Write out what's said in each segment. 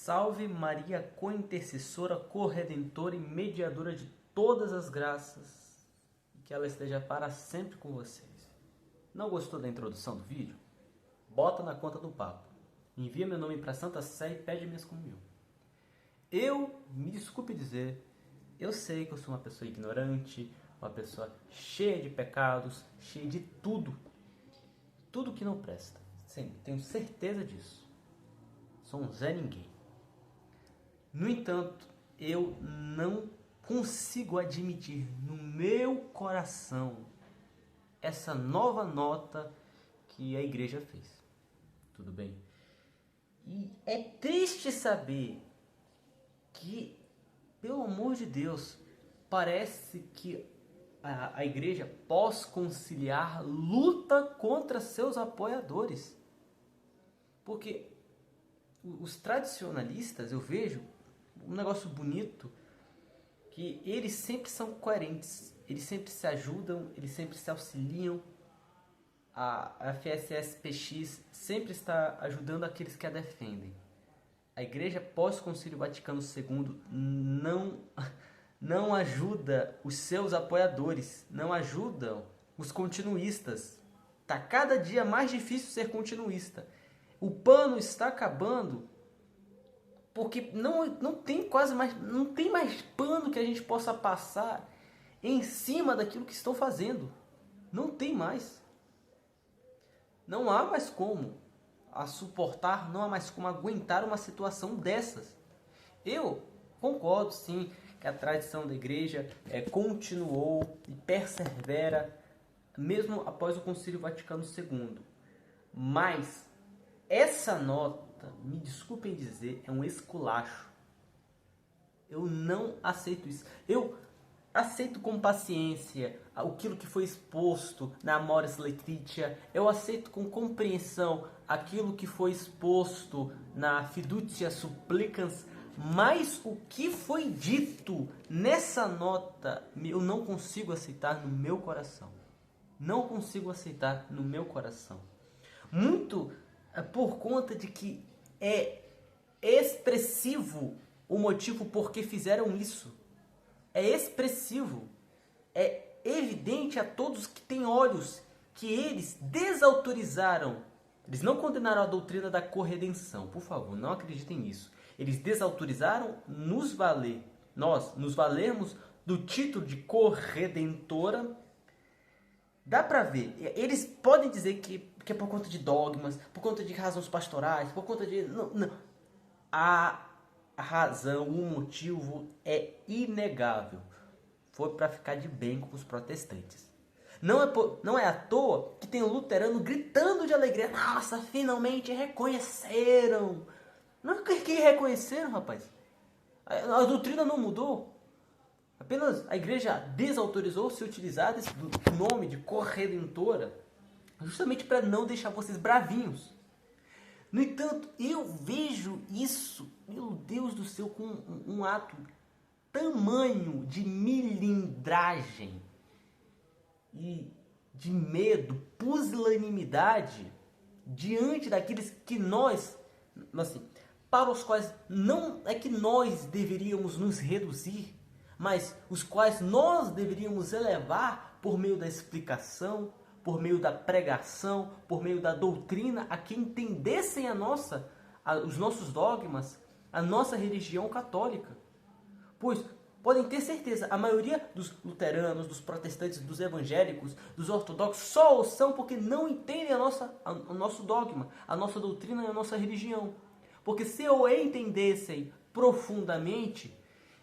Salve Maria, co-intercessora, corredentora e mediadora de todas as graças, e que ela esteja para sempre com vocês. Não gostou da introdução do vídeo? Bota na conta do papo. Envia meu nome para a Santa Sé e pede minhas comunhão. Me desculpe dizer, eu sei que eu sou uma pessoa ignorante, uma pessoa cheia de pecados, cheia de tudo que não presta. Sim, tenho certeza disso. Sou um Zé Ninguém. No entanto, eu não consigo admitir no meu coração essa nova nota que a igreja fez. Tudo bem? E é triste saber que, pelo amor de Deus, parece que a igreja pós-conciliar luta contra seus apoiadores. Porque os tradicionalistas, eu vejo um negócio bonito, que eles sempre são coerentes, eles sempre se ajudam, eles sempre se auxiliam. A FSSPX sempre está ajudando aqueles que a defendem. A igreja pós-concílio Vaticano II não ajuda os seus apoiadores, não ajudam os continuistas. Está cada dia mais difícil ser continuista. O pano está acabando porque não tem mais pano que a gente possa passar em cima daquilo que estão fazendo. Não tem mais. Não há mais como suportar, não há mais como aguentar uma situação dessas. Eu concordo sim que a tradição da igreja continuou e persevera mesmo após o Concílio Vaticano II. Mas essa nota, me desculpem dizer, é um esculacho. Eu não aceito isso. Eu aceito com paciência aquilo que foi exposto na Amoris Laetitia. Eu aceito com compreensão aquilo que foi exposto na Fiducia Supplicans. Mas o que foi dito nessa nota, eu não consigo aceitar no meu coração. Não consigo aceitar no meu coração. Muito por conta de que é expressivo o motivo por que fizeram isso. É expressivo. É evidente a todos que têm olhos que eles desautorizaram. Eles não condenaram a doutrina da corredenção. Por favor, não acreditem nisso. Eles desautorizaram nos valermos do título de corredentora. Dá pra ver. Eles podem dizer que é por conta de dogmas, por conta de razões pastorais, por conta de... Não. A razão, o motivo é inegável. Foi para ficar de bem com os protestantes. Não é à toa que tem o luterano gritando de alegria. Nossa, finalmente reconheceram. Não é que reconheceram, rapaz. A doutrina não mudou. Apenas a igreja desautorizou se utilizar do nome de corredentora, justamente para não deixar vocês bravinhos. No entanto, eu vejo isso, meu Deus do céu, com um ato tamanho de milindragem e de medo, pusilanimidade, diante daqueles que nós, assim, para os quais não é que nós deveríamos nos reduzir, mas os quais nós deveríamos elevar por meio da explicação, por meio da pregação, por meio da doutrina, a que entendessem os nossos dogmas, a nossa religião católica. Pois, podem ter certeza, a maioria dos luteranos, dos protestantes, dos evangélicos, dos ortodoxos, só o são porque não entendem o nosso dogma, a nossa doutrina e a nossa religião. Porque se o entendessem profundamente,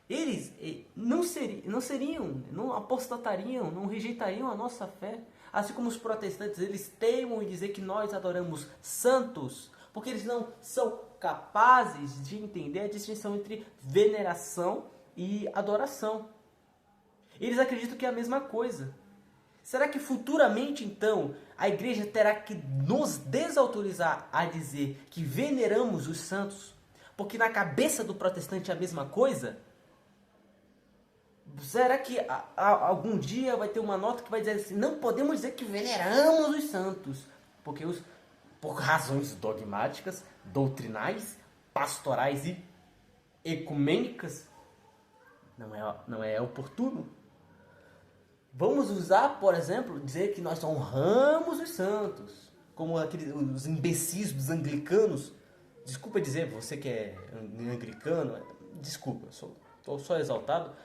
eles não apostatariam, não rejeitariam a nossa fé. Assim como os protestantes, eles teimam em dizer que nós adoramos santos, porque eles não são capazes de entender a distinção entre veneração e adoração. Eles acreditam que é a mesma coisa. Será que futuramente, então, a igreja terá que nos desautorizar a dizer que veneramos os santos? Porque na cabeça do protestante é a mesma coisa? Será que algum dia vai ter uma nota que vai dizer assim, não podemos dizer que veneramos os santos, porque por razões dogmáticas, doutrinais, pastorais e ecumênicas, não é oportuno. Vamos usar, por exemplo, dizer que nós honramos os santos, como os imbecis dos anglicanos. Desculpa dizer, você que é anglicano, desculpa, estou só exaltado.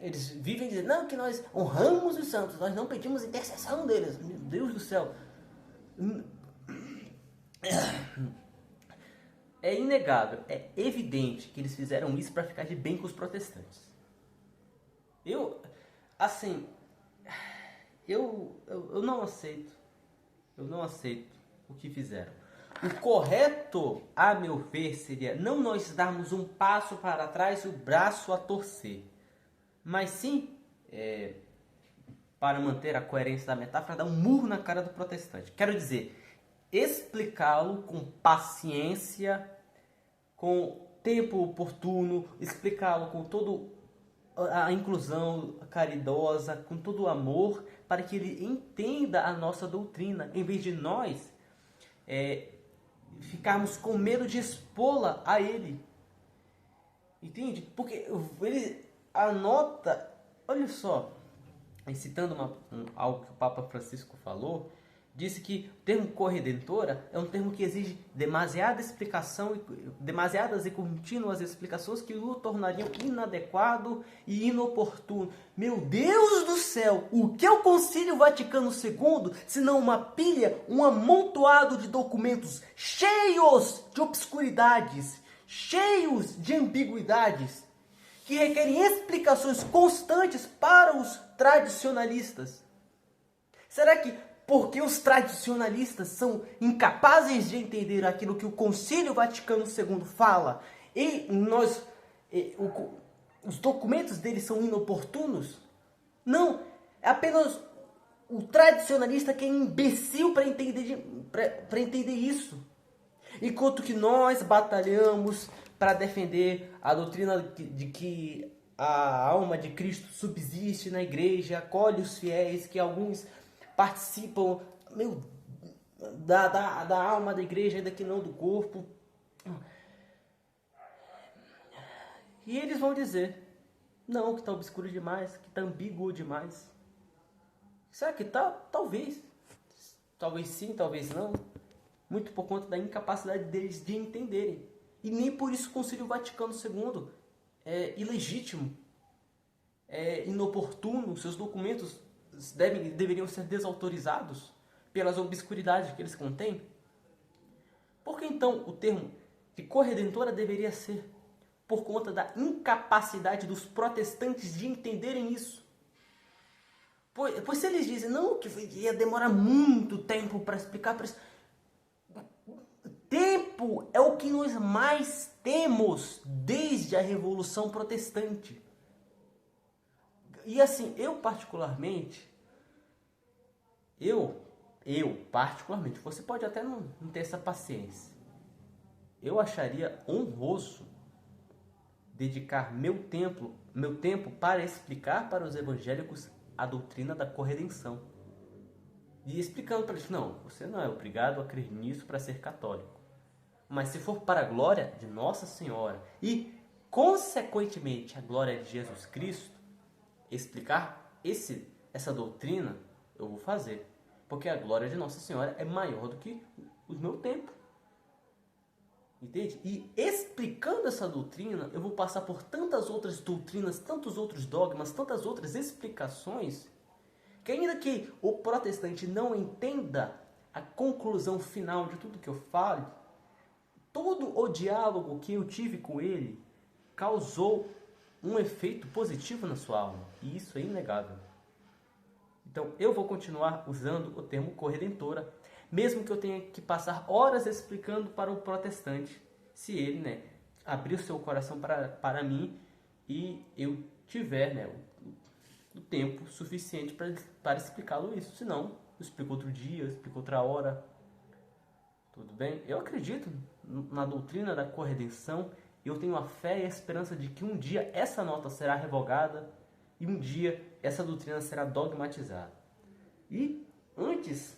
Eles vivem dizendo, não, que nós honramos os santos, nós não pedimos intercessão deles. Meu Deus do céu. É inegável, é evidente que eles fizeram isso para ficar de bem com os protestantes. Eu não aceito. Eu não aceito o que fizeram. O correto, a meu ver, seria não nós darmos um passo para trás e o braço a torcer. Mas sim, para manter a coerência da metáfora, dar um murro na cara do protestante. Quero dizer, explicá-lo com paciência, com tempo oportuno, explicá-lo com toda a inclusão caridosa, com todo o amor, para que ele entenda a nossa doutrina, em vez de nós ficarmos com medo de expô-la a ele. Entende? Porque ele anota, olha só, citando algo que o Papa Francisco falou, disse que o termo corredentora é um termo que exige demasiada explicação, demasiadas e contínuas explicações que o tornariam inadequado e inoportuno. Meu Deus do céu! O que é o Concílio Vaticano II, se não uma pilha, um amontoado de documentos cheios de obscuridades, cheios de ambiguidades, que requerem explicações constantes para os tradicionalistas? Será que porque os tradicionalistas são incapazes de entender aquilo que o Concílio Vaticano II fala e os documentos deles são inoportunos? Não, é apenas o tradicionalista que é imbecil para entender isso. Enquanto que nós batalhamos para defender a doutrina de que a alma de Cristo subsiste na igreja, acolhe os fiéis, que alguns participam da alma da igreja, ainda que não do corpo. E eles vão dizer, não, que está obscuro demais, que está ambíguo demais. Será que está? Talvez. Talvez sim, talvez não. Muito por conta da incapacidade deles de entenderem. E nem por isso o Concílio Vaticano II é ilegítimo, é inoportuno, seus documentos deveriam ser desautorizados pelas obscuridades que eles contêm. Por que então o termo de corredentora deveria ser? Por conta da incapacidade dos protestantes de entenderem isso. Pois se eles dizem, não, que ia demorar muito tempo para explicar, tempo é o que nós mais temos desde a Revolução Protestante. E assim, eu particularmente, você pode até não ter essa paciência. Eu acharia honroso dedicar meu tempo para explicar para os evangélicos a doutrina da corredenção. E explicando para eles, não, você não é obrigado a crer nisso para ser católico. Mas se for para a glória de Nossa Senhora e, consequentemente, a glória de Jesus Cristo, explicar essa doutrina, eu vou fazer. Porque a glória de Nossa Senhora é maior do que o meu tempo. Entende? E explicando essa doutrina, eu vou passar por tantas outras doutrinas, tantos outros dogmas, tantas outras explicações, que ainda que o protestante não entenda a conclusão final de tudo que eu falo, todo o diálogo que eu tive com ele causou um efeito positivo na sua alma. E isso é inegável. Então, eu vou continuar usando o termo corredentora, mesmo que eu tenha que passar horas explicando para o protestante, se ele abrir o seu coração para mim e eu tiver o tempo suficiente para explicá-lo isso. Se não, eu explico outro dia, eu explico outra hora. Tudo bem? Eu acredito na doutrina da corredenção. Eu tenho a fé e a esperança de que um dia essa nota será revogada e um dia essa doutrina será dogmatizada. E antes,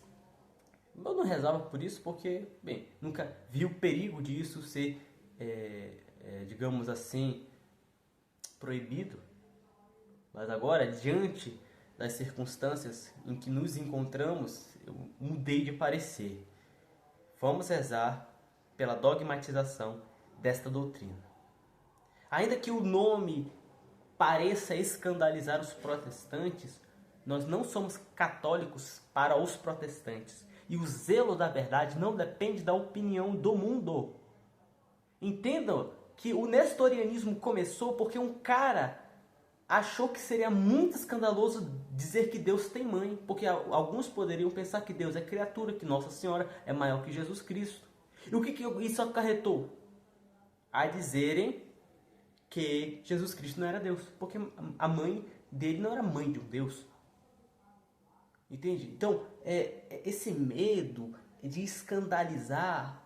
eu não rezava por isso porque, bem, nunca vi o perigo disso ser digamos assim, proibido. Mas agora, diante das circunstâncias em que nos encontramos, eu mudei de parecer. Vamos rezar pela dogmatização desta doutrina. Ainda que o nome pareça escandalizar os protestantes, nós não somos católicos para os protestantes. E o zelo da verdade não depende da opinião do mundo. Entendam que o nestorianismo começou porque um cara achou que seria muito escandaloso dizer que Deus tem mãe, porque alguns poderiam pensar que Deus é criatura, que Nossa Senhora é maior que Jesus Cristo. E o que isso acarretou? A dizerem que Jesus Cristo não era Deus, porque a mãe dele não era mãe de um Deus. Entende? Então, esse medo de escandalizar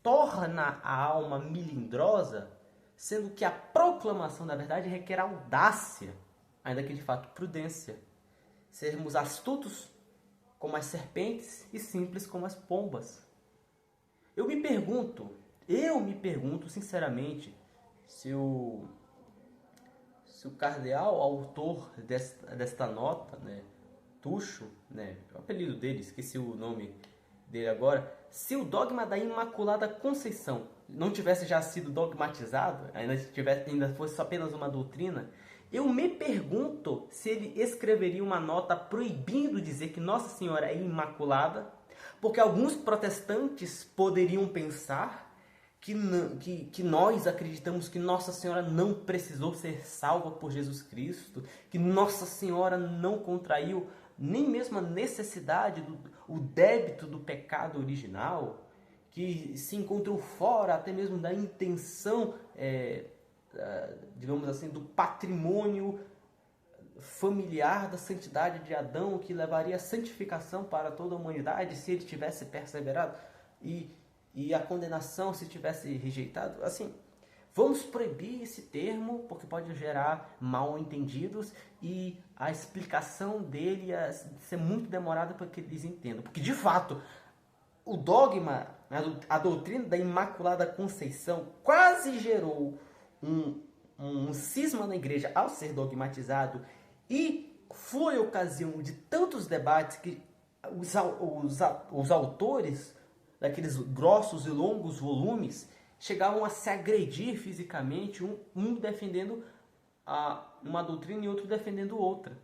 torna a alma melindrosa, sendo que a proclamação da verdade requer audácia, ainda que de fato prudência. Sermos astutos como as serpentes e simples como as pombas. Eu me pergunto sinceramente, se o cardeal autor desta nota, né, Tucho, né, o apelido dele, esqueci o nome dele agora, se o dogma da Imaculada Conceição não tivesse já sido dogmatizado, ainda fosse apenas uma doutrina, eu me pergunto se ele escreveria uma nota proibindo dizer que Nossa Senhora é Imaculada, porque alguns protestantes poderiam pensar que nós acreditamos que Nossa Senhora não precisou ser salva por Jesus Cristo, que Nossa Senhora não contraiu nem mesmo a necessidade, o débito do pecado original, que se encontrou fora até mesmo da intenção, digamos assim, do patrimônio familiar da santidade de Adão, que levaria a santificação para toda a humanidade se ele tivesse perseverado, e a condenação se tivesse rejeitado. Assim, vamos proibir esse termo, porque pode gerar mal-entendidos e a explicação dele ia ser muito demorada para que eles entendam. Porque, de fato, o dogma, a doutrina da Imaculada Conceição quase gerou um cisma na igreja ao ser dogmatizado, e foi ocasião de tantos debates que os autores daqueles grossos e longos volumes chegavam a se agredir fisicamente, um defendendo uma doutrina e outro defendendo outra.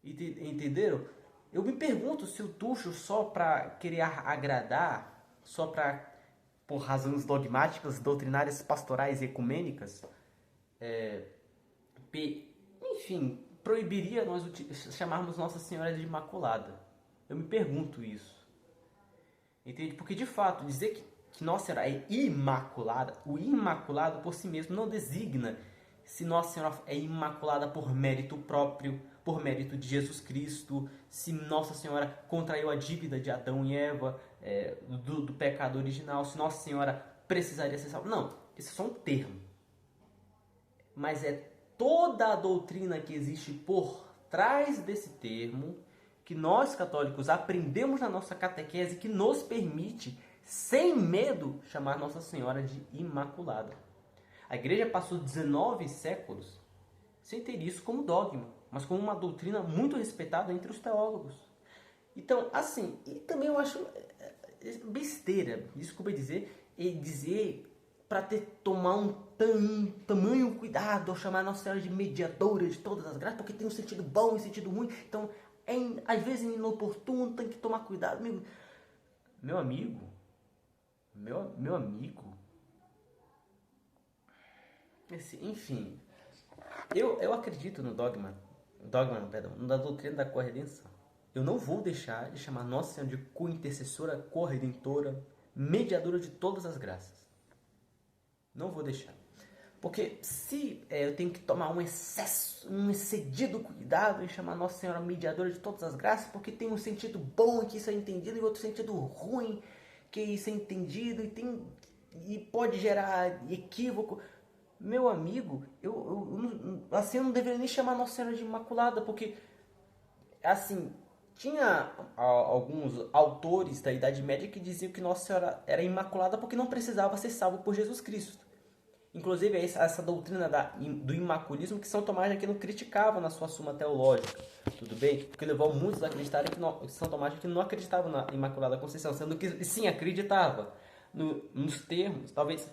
Entenderam? Eu me pergunto se o Tucho, só para querer agradar, só para por razões dogmáticas, doutrinárias, pastorais e ecumênicas, enfim, proibiria nós chamarmos Nossa Senhora de Imaculada. Eu me pergunto isso. Entende? Porque, de fato, dizer que Nossa Senhora é imaculada, o imaculado por si mesmo não designa se Nossa Senhora é imaculada por mérito próprio, por mérito de Jesus Cristo, se Nossa Senhora contraiu a dívida de Adão e Eva, do pecado original, se Nossa Senhora precisaria ser salva. Não, isso é só um termo. Mas é toda a doutrina que existe por trás desse termo que nós católicos aprendemos na nossa catequese, que nos permite, sem medo, chamar Nossa Senhora de Imaculada. A igreja passou 19 séculos sem ter isso como dogma, mas como uma doutrina muito respeitada entre os teólogos. Então, assim, e também eu acho besteira, desculpa dizer para tomar um tamanho cuidado ao chamar Nossa Senhora de mediadora de todas as graças, porque tem um sentido bom e um sentido ruim. Então, às vezes inoportuno, tem que tomar cuidado. Meu amigo, enfim, eu acredito no na doutrina da corredenção. Eu não vou deixar de chamar Nossa Senhora de co-intercessora, corredentora, mediadora de todas as graças. Não vou deixar. Porque se eu tenho que tomar um excedido cuidado em chamar Nossa Senhora mediadora de todas as graças, porque tem um sentido bom que isso é entendido e outro sentido ruim que isso é entendido e pode gerar equívoco. Meu amigo, eu não deveria nem chamar Nossa Senhora de Imaculada, porque, assim, tinha alguns autores da Idade Média que diziam que Nossa Senhora era imaculada porque não precisava ser salvo por Jesus Cristo. Inclusive, essa doutrina do imaculismo que São Tomás de Aquino criticava na sua Suma Teológica, tudo bem? Porque levou muitos a acreditarem que São Tomás de Aquino não acreditava na Imaculada Conceição, sendo que sim, acreditava nos termos, talvez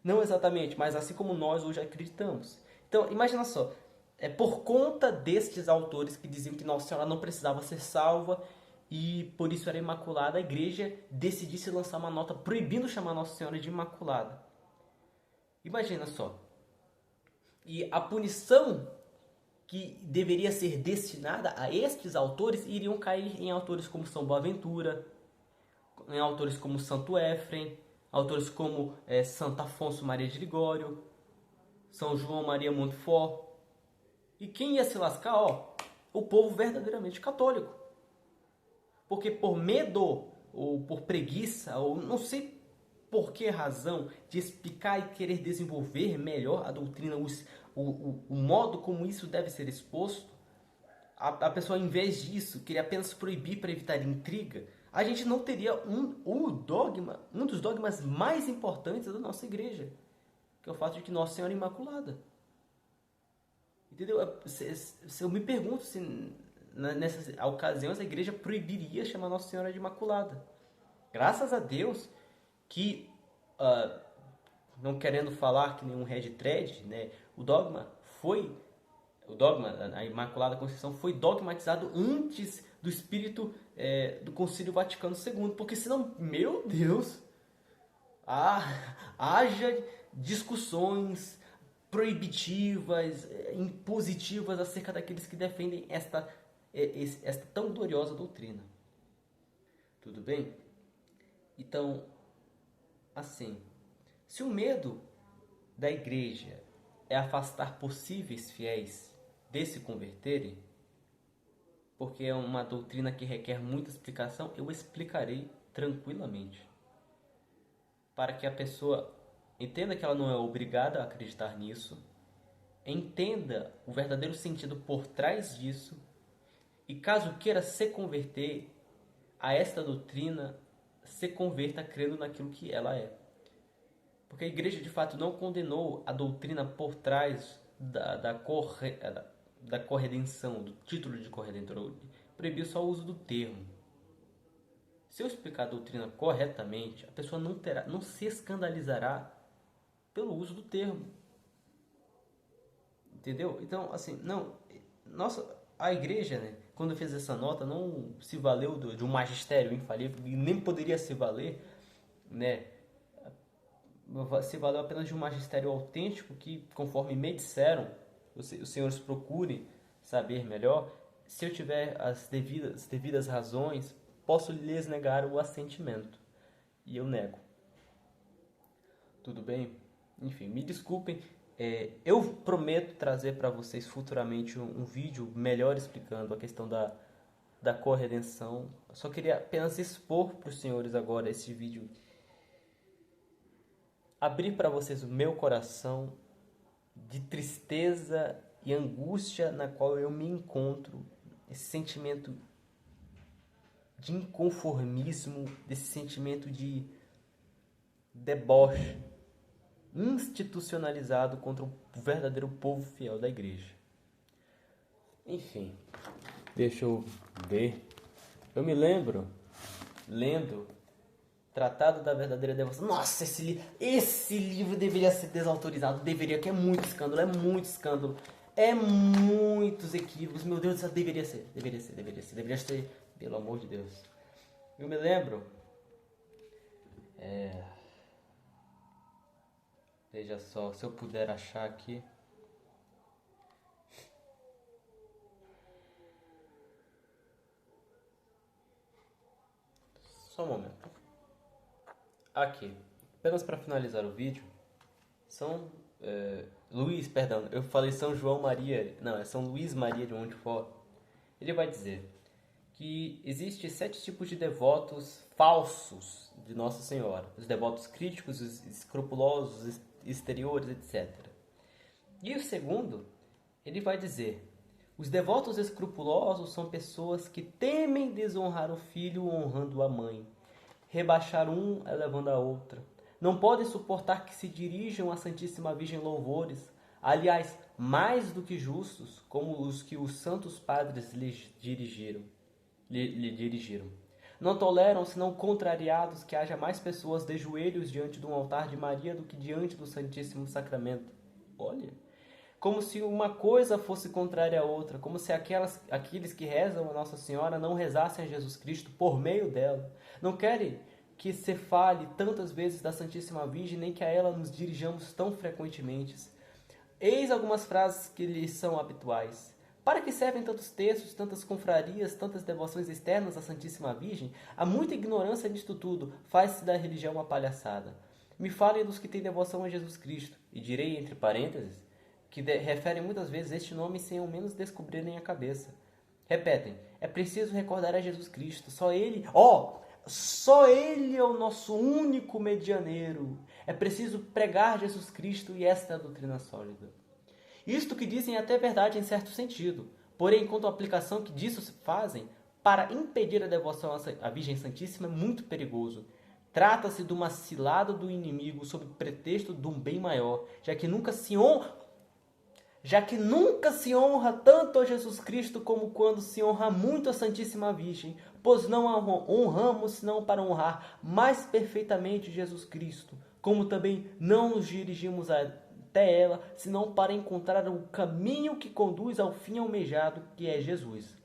não exatamente, mas assim como nós hoje acreditamos. Então, imagina só, é por conta destes autores que diziam que Nossa Senhora não precisava ser salva e por isso era imaculada, a igreja decidisse lançar uma nota proibindo chamar Nossa Senhora de Imaculada. Imagina só. E a punição que deveria ser destinada a estes autores iriam cair em autores como São Boaventura, em autores como Santo Éfrem, autores como Santo Afonso Maria de Ligório, São João Maria Montfort. E quem ia se lascar? O povo verdadeiramente católico. Porque por medo, ou por preguiça, ou não sei por que razão, de explicar e querer desenvolver melhor a doutrina, o modo como isso deve ser exposto, a pessoa, em vez disso, queria apenas proibir para evitar intriga, a gente não teria um dos dogmas mais importantes da nossa igreja, que é o fato de que Nossa Senhora é Imaculada. Entendeu? Eu me pergunto se nessas ocasiões a igreja proibiria chamar Nossa Senhora de Imaculada. Graças a Deus que, não querendo falar que nenhum red thread, né, o dogma, a Imaculada Conceição foi dogmatizado antes do espírito do Concílio Vaticano II, porque senão, meu Deus, haja discussões proibitivas, impositivas acerca daqueles que defendem esta tão gloriosa doutrina. Tudo bem? Então, assim, se o medo da igreja é afastar possíveis fiéis de se converterem, porque é uma doutrina que requer muita explicação, eu explicarei tranquilamente, para que a pessoa entenda que ela não é obrigada a acreditar nisso, entenda o verdadeiro sentido por trás disso, e caso queira se converter a esta doutrina, se converta crendo naquilo que ela é. Porque a igreja de fato não condenou a doutrina por trás da corredenção, do título de corredentor, proibiu só o uso do termo. Se eu explicar a doutrina corretamente, a pessoa não se escandalizará pelo uso do termo. Entendeu? Então, assim, a igreja, né, quando fez essa nota, não se valeu de um magistério infalível, e nem poderia se valer, né, se valeu apenas de um magistério autêntico que, conforme me disseram, os senhores procurem saber melhor, se eu tiver as devidas razões, posso lhes negar o assentimento. E eu nego. Tudo bem? Enfim, me desculpem. Eu prometo trazer para vocês futuramente um vídeo melhor explicando a questão da corredenção. Eu só queria apenas expor para os senhores agora esse vídeo. Abrir para vocês o meu coração de tristeza e angústia na qual eu me encontro. Esse sentimento de inconformismo, desse sentimento de deboche institucionalizado contra o verdadeiro povo fiel da igreja. Enfim, deixa eu ver. Eu me lembro, lendo Tratado da Verdadeira Devoção. Nossa, esse livro deveria ser desautorizado. Deveria, que é muito escândalo, é muitos equívocos. Meu Deus do céu, deveria ser, pelo amor de Deus. Eu me lembro, veja só, se eu puder achar aqui. Só um momento. Aqui, apenas para finalizar o vídeo, eu falei São João Maria, não, é São Luís Maria de Montfort. Ele vai dizer que existe 7 tipos de devotos falsos de Nossa Senhora. Os devotos críticos, os escrupulosos, os exteriores, etc. E o segundo, ele vai dizer, Os devotos escrupulosos são pessoas que temem desonrar o filho honrando a mãe, rebaixar um elevando a outra. Não podem suportar que se dirijam à Santíssima Virgem louvores, aliás, mais do que justos, como os que os santos padres lhe dirigiram. Não toleram, senão contrariados, que haja mais pessoas de joelhos diante de um altar de Maria do que diante do Santíssimo Sacramento. Olha, como se uma coisa fosse contrária à outra, como se aqueles que rezam a Nossa Senhora não rezassem a Jesus Cristo por meio dela. Não querem que se fale tantas vezes da Santíssima Virgem, nem que a ela nos dirijamos tão frequentemente. Eis algumas frases que lhes são habituais. Para que servem tantos textos, tantas confrarias, tantas devoções externas à Santíssima Virgem? Há muita ignorância nisto tudo, faz-se da religião uma palhaçada. Me falem dos que têm devoção a Jesus Cristo, e direi, entre parênteses, que referem muitas vezes este nome sem ao menos descobrirem a cabeça. Repetem, é preciso recordar a Jesus Cristo, só Ele é o nosso único medianeiro. É preciso pregar Jesus Cristo e esta é a doutrina sólida. Isto que dizem é até verdade em certo sentido, porém, quanto à aplicação que disso se fazem, para impedir a devoção à Virgem Santíssima é muito perigoso. Trata-se de uma cilada do inimigo sob pretexto de um bem maior, já que nunca se honra tanto a Jesus Cristo como quando se honra muito a Santíssima Virgem, pois não a honramos senão para honrar mais perfeitamente Jesus Cristo, como também não nos dirigimos até ela, senão para encontrar o caminho que conduz ao fim almejado, que é Jesus.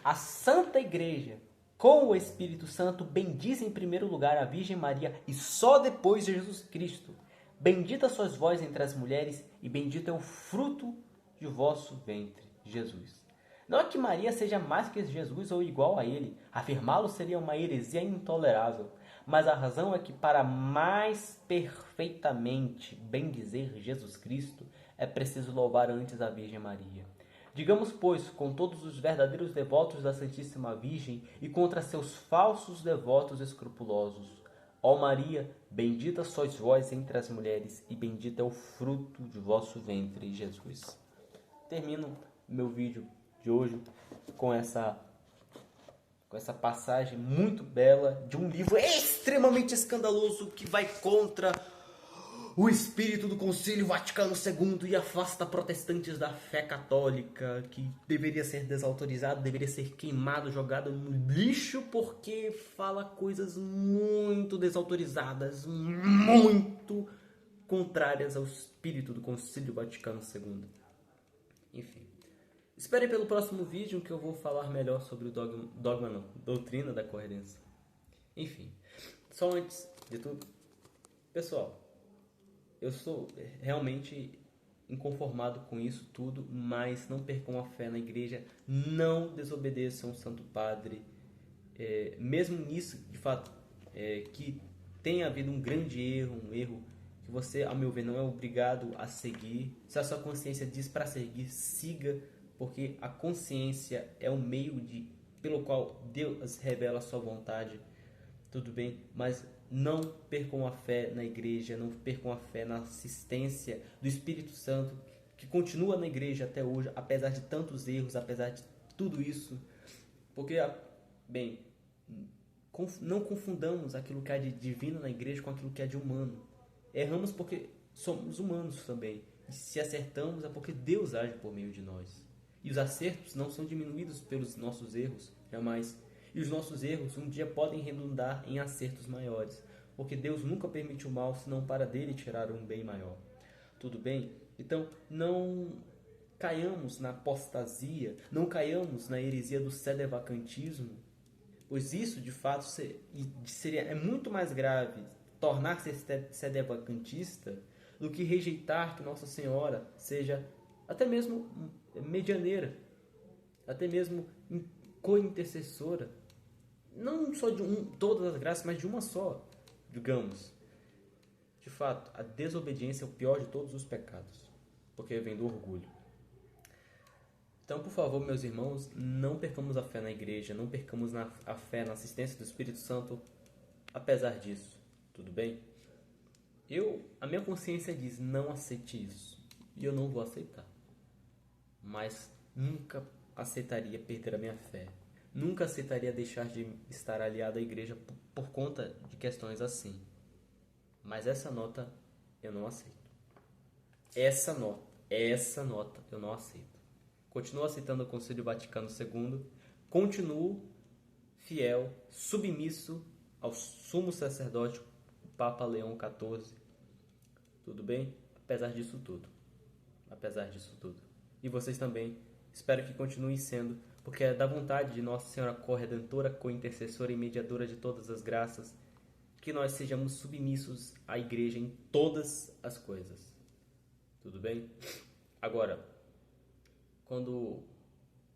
A Santa Igreja, com o Espírito Santo, bendiz em primeiro lugar a Virgem Maria e só depois Jesus Cristo. Bendita sois vós entre as mulheres, e bendito é o fruto de vosso ventre, Jesus. Não é que Maria seja mais que Jesus ou igual a ele. Afirmá-lo seria uma heresia intolerável. Mas a razão é que para mais perfeitamente bendizer Jesus Cristo, é preciso louvar antes a Virgem Maria. Digamos, pois, com todos os verdadeiros devotos da Santíssima Virgem e contra seus falsos devotos escrupulosos: ó Maria, bendita sois vós entre as mulheres, e bendito é o fruto de vosso ventre, Jesus. Termino meu vídeo de hoje com essa passagem muito bela de um livro extremamente escandaloso que vai contra o espírito do Concílio Vaticano II e afasta protestantes da fé católica, que deveria ser desautorizado, deveria ser queimado, jogado no lixo, porque fala coisas muito desautorizadas, muito contrárias ao espírito do Concílio Vaticano II. Enfim. Espere pelo próximo vídeo que eu vou falar melhor sobre o doutrina da corredenção. Enfim, só antes de tudo, pessoal, eu sou realmente inconformado com isso tudo, mas não percam a fé na igreja, não desobedeçam o Santo Padre, mesmo nisso, de fato, que tenha havido um grande erro, um erro que você, a meu ver, não é obrigado a seguir. Se a sua consciência diz para seguir, siga, porque a consciência é o meio pelo qual Deus revela a sua vontade, tudo bem? Mas não percam a fé na igreja, não percam a fé na assistência do Espírito Santo, que continua na igreja até hoje, apesar de tantos erros, apesar de tudo isso, porque, bem, não confundamos aquilo que há de divino na igreja com aquilo que há de humano. Erramos porque somos humanos também, e se acertamos é porque Deus age por meio de nós. E os acertos não são diminuídos pelos nossos erros, jamais. E os nossos erros um dia podem redundar em acertos maiores, porque Deus nunca permite o mal, senão para dele tirar um bem maior. Tudo bem? Então, não caiamos na apostasia, não caiamos na heresia do sedevacantismo, pois isso, de fato, é muito mais grave tornar-se sedevacantista do que rejeitar que Nossa Senhora seja até mesmo medianeira, até mesmo co-intercessora, não só de todas as graças, mas de uma só, digamos. De fato, a desobediência é o pior de todos os pecados, porque vem do orgulho. Então, por favor, meus irmãos, não percamos a fé na igreja, não percamos a fé na assistência do Espírito Santo, apesar disso, tudo bem? A minha consciência diz, não aceite isso, e eu não vou aceitar. Mas nunca aceitaria perder a minha fé. Nunca aceitaria deixar de estar aliado à igreja por conta de questões assim. Mas essa nota eu não aceito. Essa nota eu não aceito. Continuo aceitando o Concílio Vaticano II, continuo fiel, submisso ao sumo sacerdote, o Papa Leão XIV. Tudo bem? Apesar disso tudo. E vocês também, espero que continuem sendo, porque é da vontade de Nossa Senhora Corredentora, co-intercessora e mediadora de todas as graças, que nós sejamos submissos à Igreja em todas as coisas. Tudo bem? Agora, quando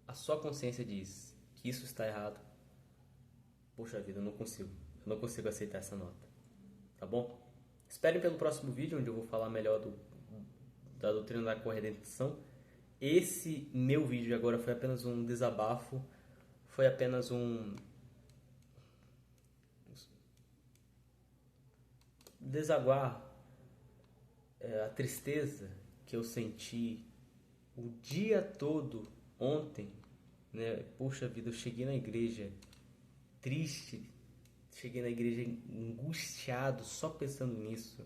a sua consciência diz que isso está errado, poxa vida, eu não consigo aceitar essa nota. Tá bom? Esperem pelo próximo vídeo, onde eu vou falar melhor da doutrina da corredenção. Esse meu vídeo agora foi apenas um desabafo, foi apenas um desaguar a tristeza que eu senti o dia todo ontem, né? Poxa vida, eu cheguei na igreja triste, cheguei na igreja angustiado só pensando nisso.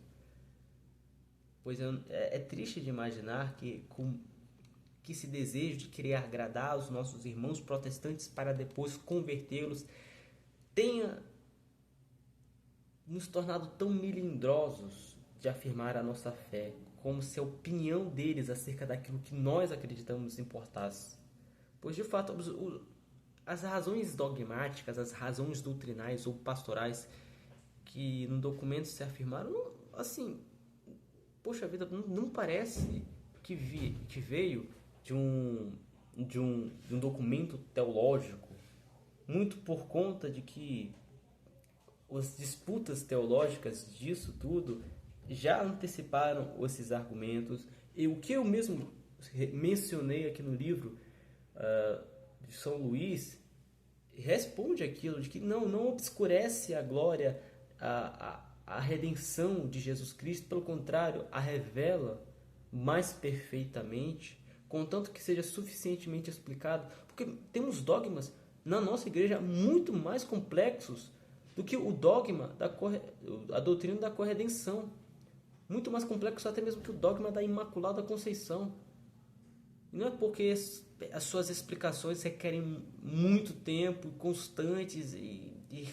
Pois é triste de imaginar que esse desejo de querer agradar os nossos irmãos protestantes para depois convertê-los tenha nos tornado tão melindrosos de afirmar a nossa fé, como se a opinião deles acerca daquilo que nós acreditamos importasse. Pois de fato, as razões dogmáticas, as razões doutrinais ou pastorais que no documento se afirmaram, não, assim, poxa vida, não parece que veio de um documento teológico, muito por conta de que as disputas teológicas disso tudo já anteciparam esses argumentos, e o que eu mesmo mencionei aqui no livro de São Luís responde aquilo de que não obscurece a glória, a redenção de Jesus Cristo, pelo contrário, a revela mais perfeitamente, contanto que seja suficientemente explicado, porque temos dogmas na nossa igreja muito mais complexos do que o dogma a doutrina da corredenção, muito mais complexo até mesmo que o dogma da Imaculada Conceição. E não é porque as suas explicações requerem muito tempo, constantes, e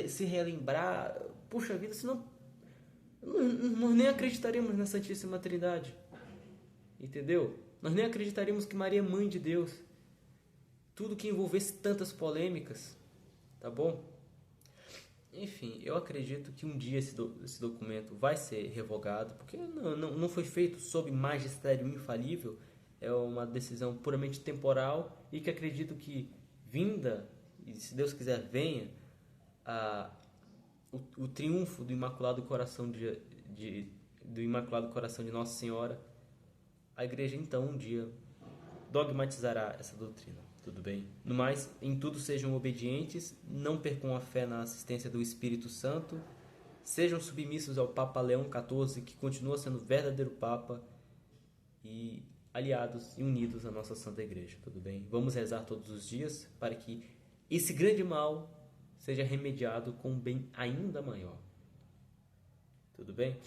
se relembrar, puxa vida, senão nós nem acreditaríamos na Santíssima Trindade, entendeu? Nós nem acreditaríamos que Maria é mãe de Deus, tudo que envolvesse tantas polêmicas, tá bom? Enfim, eu acredito que um dia esse documento vai ser revogado, porque não foi feito sob magistério infalível, é uma decisão puramente temporal, e que acredito que vinda, e se Deus quiser venha, o triunfo do Imaculado Coração do Imaculado Coração de Nossa Senhora, a igreja então um dia dogmatizará essa doutrina. Tudo bem? No mais, em tudo sejam obedientes, não percam a fé na assistência do Espírito Santo, sejam submissos ao Papa Leão XIV, que continua sendo verdadeiro Papa, e aliados e unidos à nossa Santa Igreja. Tudo bem? Vamos rezar todos os dias para que esse grande mal seja remediado com um bem ainda maior. Tudo bem?